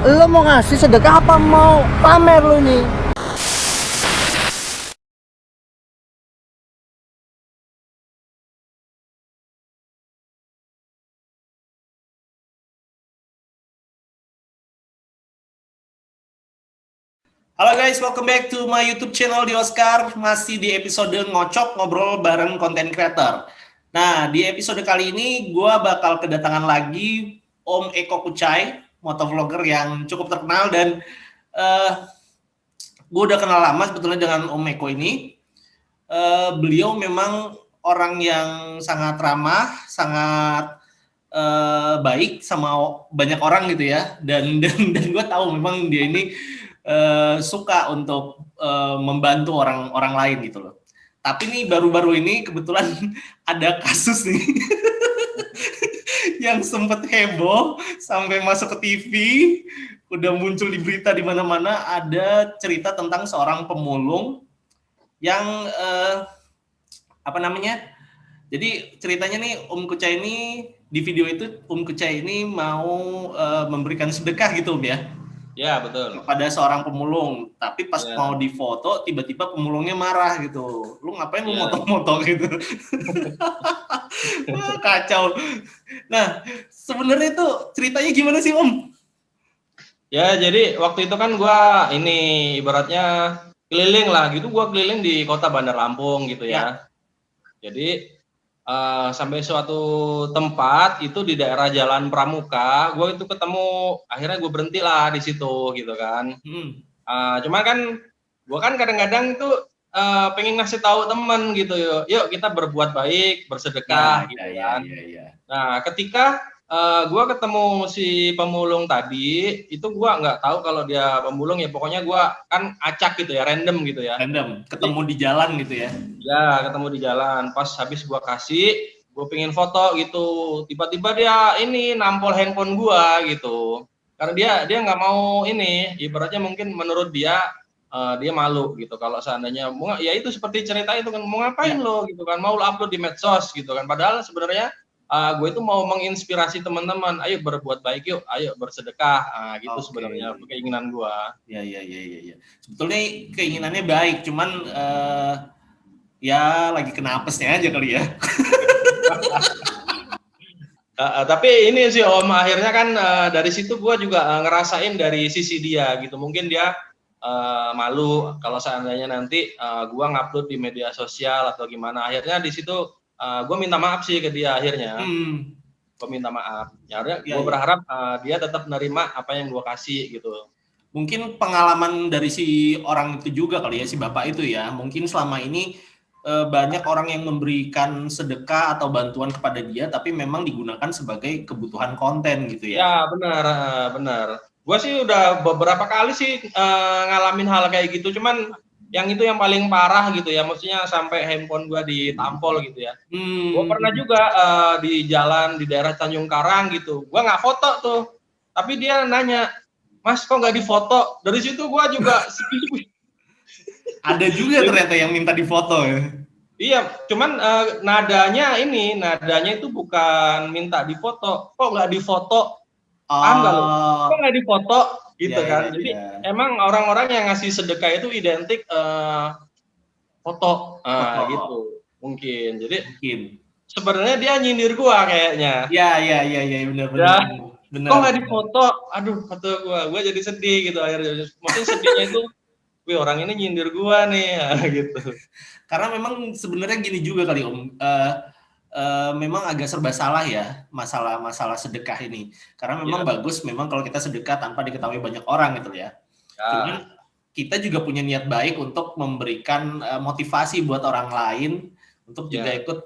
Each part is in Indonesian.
Lo mau ngasih sedekah apa mau pamer lo nih? Halo guys, welcome back to my YouTube channel di Oscar. Masih di episode ngocok ngobrol bareng content creator. Nah, di episode kali ini gue bakal kedatangan lagi Om Eko Kucai, motovlogger yang cukup terkenal dan gue udah kenal lama sebetulnya dengan Om Eko ini. Beliau memang orang yang sangat ramah, sangat baik sama banyak orang gitu ya. Dan gue tahu memang dia ini suka untuk membantu orang lain gitu loh. Tapi nih baru-baru ini kebetulan ada kasus nih yang sempet heboh sampai masuk ke TV, udah muncul di berita di mana-mana, ada cerita tentang seorang pemulung yang apa namanya? Jadi ceritanya nih Om Kucai ini di video itu Om Kucai ini mau memberikan sedekah gitu Om ya. Ya, betul. Kepada seorang pemulung, tapi pas Ya. mau difoto tiba-tiba pemulungnya marah gitu. Lu ngapain lu Ya. moto-moto gitu. Kacau. Nah, sebenarnya itu ceritanya gimana sih Om? Ya, jadi waktu itu kan gua ini ibaratnya keliling lah gitu, gua keliling di kota Bandar Lampung gitu ya. Jadi sampai suatu tempat itu di daerah Jalan Pramuka, gue itu ketemu, akhirnya gue berhenti lah di situ gitu kan. Cuman kan gue kan kadang-kadang itu pengen ngasih tahu temen gitu, yuk kita berbuat baik, bersedekah gitu kan. Nah ketika gue ketemu si pemulung tadi, itu gue nggak tahu kalau dia pemulung ya, pokoknya gue kan acak gitu ya, random gitu ya. Random, ketemu di jalan gitu ya. Ya, ketemu di jalan. Pas habis gua kasih, gue pengen foto gitu. Tiba-tiba dia ini nampol handphone gua gitu. Karena dia nggak mau ini, ibaratnya mungkin menurut dia dia malu gitu. Kalau seandainya ya itu seperti cerita itu kan, mau ngapain lo gitu kan, mau lo upload di medsos gitu kan. Padahal sebenarnya gue itu mau menginspirasi teman-teman, ayo berbuat baik yuk, ayo bersedekah, gitu sebenarnya keinginan gua. Ya. Sebetulnya keinginannya baik, cuman ya lagi kena apesnya aja kali ya. Tapi ini sih Om, akhirnya kan dari situ gue juga ngerasain dari sisi dia gitu. Mungkin dia malu kalau seandainya nanti gue ngupload di media sosial atau gimana. Akhirnya di situ gue minta maaf sih ke dia akhirnya. Gue minta maaf. Ya, gue berharap dia tetap menerima apa yang gue kasih gitu. Mungkin pengalaman dari si orang itu juga kali ya, si bapak itu ya. Mungkin selama ini banyak orang yang memberikan sedekah atau bantuan kepada dia, tapi memang digunakan sebagai kebutuhan konten gitu ya. Ya benar. Gue sih udah beberapa kali sih ngalamin hal kayak gitu, cuman yang itu yang paling parah gitu ya, maksudnya sampai handphone gue ditampol gitu ya. Gue pernah juga di jalan di daerah Tanjung Karang gitu, gue nggak foto tuh, tapi dia nanya, Mas kok nggak difoto? Dari situ gue juga ada juga ternyata yang minta difoto ya. Iya, cuman nadanya itu bukan minta difoto. Kok nggak difoto? Paham nggak lo? Kok nggak difoto? Gitu kan. Jadi emang orang-orang yang ngasih sedekah itu identik foto, gitu mungkin. Jadi sebenarnya dia nyindir gua kayaknya. Iya, benar. Kok nggak difoto? Aduh, kata gua jadi sedih gitu akhirnya. Mungkin sedihnya itu, wih orang ini nyindir gua nih, gitu. Karena memang sebenarnya gini juga kali Om, memang agak serba salah ya masalah sedekah ini. Karena memang bagus memang kalau kita sedekah tanpa diketahui banyak orang gitu ya. Cuman kita juga punya niat baik untuk memberikan motivasi buat orang lain untuk juga ikut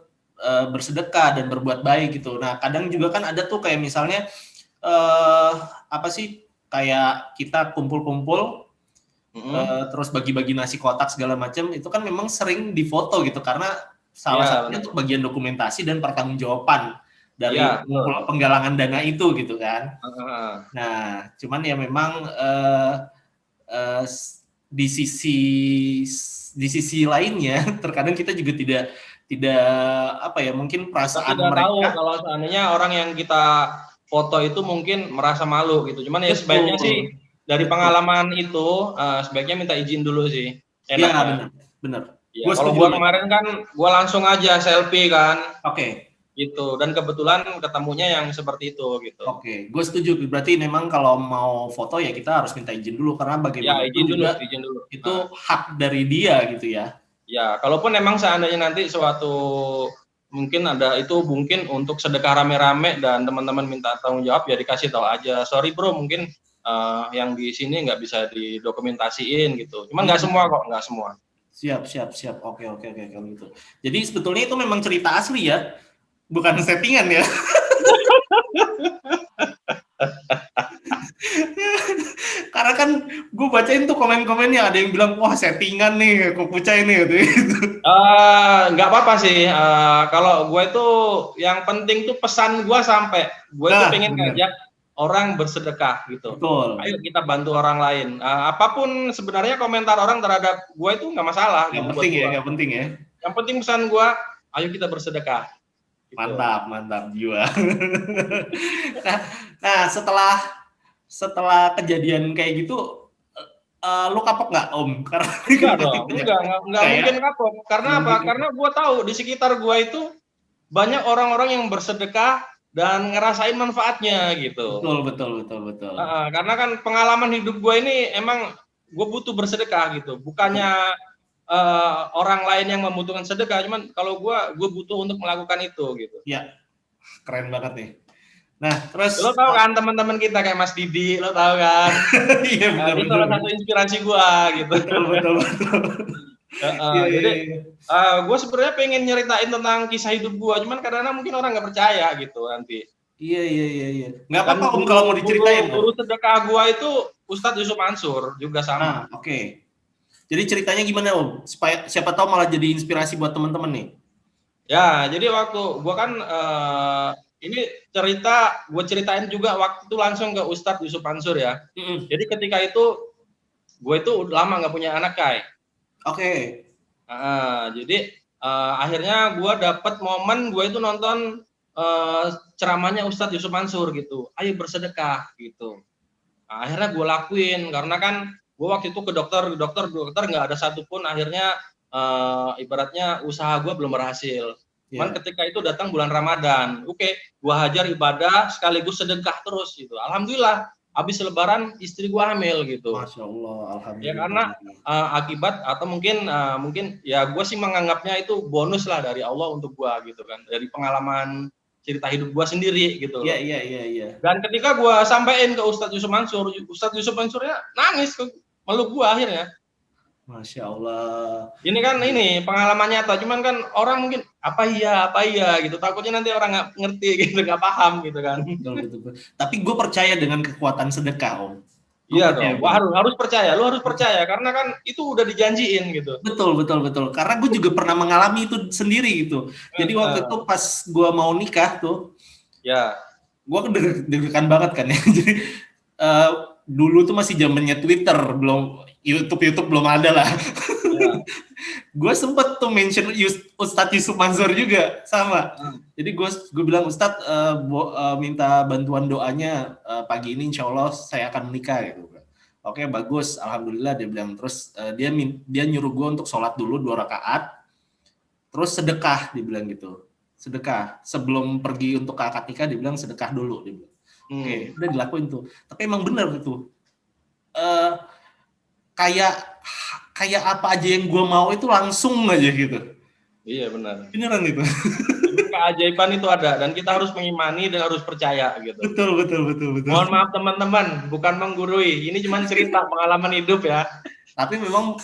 bersedekah dan berbuat baik gitu. Nah kadang juga kan ada tuh kayak misalnya apa sih, kayak kita kumpul-kumpul terus bagi-bagi nasi kotak segala macam, itu kan memang sering difoto gitu karena salah satunya untuk bagian dokumentasi dan pertanggungjawaban dari penggalangan dana itu gitu kan. Nah cuman ya memang di sisi lainnya terkadang kita juga tidak apa ya, mungkin perasaan kita tidak mereka tahu kalau seandainya orang yang kita foto itu mungkin merasa malu gitu. Cuman ya Betul. sebaiknya sih dari Betul. pengalaman itu sebaiknya minta izin dulu sih. Iya, Enaknya. benar. Ya, Gue kalau setuju. gua kemarin kan gua langsung aja selfie kan. Oke. Gitu. Dan kebetulan ketemunya yang seperti itu gitu. Oke, gue setuju. Berarti memang kalau mau foto ya kita harus minta izin dulu karena Ya, bagaimanapun juga izin dulu. itu hak dari dia gitu ya. Ya, kalaupun memang seandainya nanti suatu mungkin ada itu mungkin untuk sedekah rame-rame dan teman-teman minta tanggung jawab ya dikasih tahu aja. Sorry bro, mungkin yang di sini nggak bisa didokumentasiin gitu. Cuman nggak semua kok, nggak semua. Siap. Oke kalau gitu. Jadi sebetulnya itu memang cerita asli ya, bukan settingan ya. Karena kan gue bacain tuh komen-komennya, ada yang bilang wah settingan nih, Kokucai nih gitu. Nggak apa-apa sih. Kalau gue itu yang penting tuh pesan gue sampai. Gue tuh pengen ngajak orang bersedekah gitu. Betul. Ayo kita bantu orang lain. Apapun sebenarnya komentar orang terhadap gue itu nggak masalah. Nggak gitu penting buat ya, gua. nggak penting ya. Yang penting pesan gue, ayo kita bersedekah. Gitu. Mantap jiwa. nah setelah kejadian kayak gitu, lu kapok nggak Om? Karena enggak dong, enggak mungkin kapok. Karena apa? Mungkin. Karena gue tahu di sekitar gue itu banyak orang-orang yang bersedekah dan ngerasain manfaatnya gitu. Betul. Karena kan pengalaman hidup gue ini emang gue butuh bersedekah gitu. Bukannya orang lain yang membutuhkan sedekah, cuman kalau gue butuh untuk melakukan itu gitu. Ya, keren banget nih. Nah, terus lo tau kan teman-teman kita kayak Mas Didi, lo tau kan? Iya benar. Itu salah satu inspirasi gue gitu. Betul. Jadi gue sebenarnya pengen nyeritain tentang kisah hidup gue, cuman karena mungkin orang nggak percaya gitu nanti. Iya. Nggak apa-apa Om kalau mau diceritain. Guru sedekah gue itu Ustadz Yusuf Mansur juga sama. Oke. Jadi ceritanya gimana Om? Supaya siapa tahu malah jadi inspirasi buat teman-teman nih. Ya, jadi waktu gue kan ini cerita gue ceritain juga waktu itu langsung ke Ustadz Yusuf Mansur ya. Jadi ketika itu gue itu lama nggak punya anak Kai. Oke. Jadi akhirnya gue dapet momen gue itu nonton ceramahnya Ustadz Yusuf Mansur gitu. Ayo bersedekah gitu. Nah, akhirnya gue lakuin karena kan gue waktu itu ke dokter nggak ada satupun akhirnya ibaratnya usaha gue belum berhasil. Cuman ketika itu datang bulan Ramadan, gue hajar ibadah sekaligus sedekah terus gitu. Alhamdulillah, habis Lebaran istri gue hamil gitu. Masya Allah, alhamdulillah. Ya karena akibat atau mungkin ya gue sih menganggapnya itu bonus lah dari Allah untuk gue gitu kan, dari pengalaman cerita hidup gue sendiri gitu. Iya. Dan ketika gue sampein ke Ustadz Yusuf Mansurnya nangis, meluk gue akhirnya. Masya Allah. Ini kan pengalaman nyata, cuman kan orang mungkin apa iya gitu, takutnya nanti orang nggak ngerti gitu, nggak paham gitu kan. Betul. Tapi gue percaya dengan kekuatan sedekah Om. Iya dong, harus percaya, lu harus percaya karena kan itu udah dijanjiin gitu. Betul. Karena gue juga pernah mengalami itu sendiri gitu. Jadi waktu itu pas gue mau nikah tuh, ya, gue deg-degan banget kan ya. Jadi dulu tuh masih zamannya Twitter, belum YouTube belum ada lah. Ya. Gue sempet tuh mention Ustadz Yusuf Mansur juga sama. Jadi gue bilang Ustadz minta bantuan doanya pagi ini insya Allah saya akan menikah gitu. Oke bagus, alhamdulillah dia bilang. Terus dia nyuruh gue untuk sholat dulu 2 rakaat, terus sedekah dia bilang gitu. Sedekah sebelum pergi untuk ke akad nikah dia bilang sedekah dulu dia bilang. Oke, udah dilakuin tuh. Tapi emang bener gitu. Kayak apa aja yang gue mau itu langsung aja gitu. Iya benar. Beneran itu. Keajaiban itu ada dan kita harus mengimani dan harus percaya gitu. Betul. Mohon maaf teman-teman, bukan menggurui. Ini cuma cerita pengalaman hidup ya. Tapi memang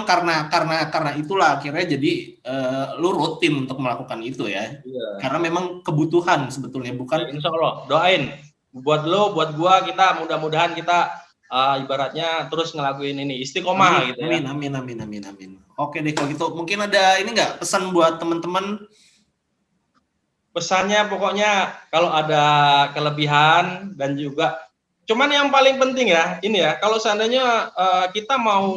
karena itulah akhirnya jadi lu rutin untuk melakukan itu ya. Iya. Karena memang kebutuhan sebetulnya bukan. Insya Allah doain buat lo, buat gua, kita mudah-mudahan kita ibaratnya terus ngelakuin ini istiqomah gitu ya. Amin. Oke deh kalau gitu mungkin ada ini nggak pesan buat teman-teman? Pesannya pokoknya kalau ada kelebihan dan juga cuman yang paling penting ya ini ya, kalau seandainya kita mau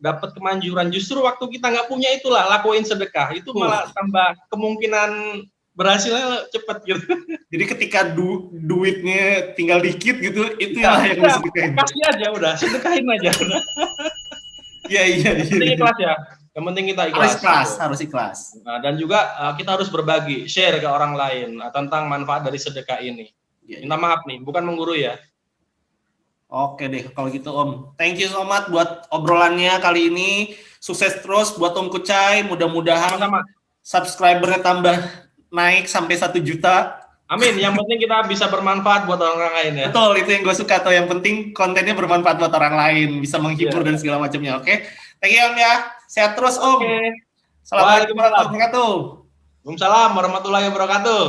dapat kemanjuran justru waktu kita nggak punya itulah lakuin sedekah itu malah tambah kemungkinan berhasilnya cepet gitu. Jadi ketika duitnya tinggal dikit gitu, itu yang lu sedekahin. Kasih aja udah, sedekahin aja udah. Iya. Yang penting ikhlas ya. Yang penting kita ikhlas. Harus ikhlas. Nah, dan juga kita harus berbagi, share ke orang lain tentang manfaat dari sedekah ini. Minta maaf nih, bukan menggurui ya. Oke deh, kalau gitu Om. Thank you so much buat obrolannya kali ini. Sukses terus buat Om Kucai. Mudah-mudahan subscribernya tambah naik sampai 1 juta. Amin. Yang penting kita bisa bermanfaat buat orang lain ya. Betul, itu yang gue suka tuh. Yang penting kontennya bermanfaat buat orang lain, bisa menghibur dan segala macamnya. Oke, thank you Om ya. Sehat terus Om. Assalamualaikum warahmatullahi wabarakatuh. Waalaikumsalam warahmatullahi wabarakatuh.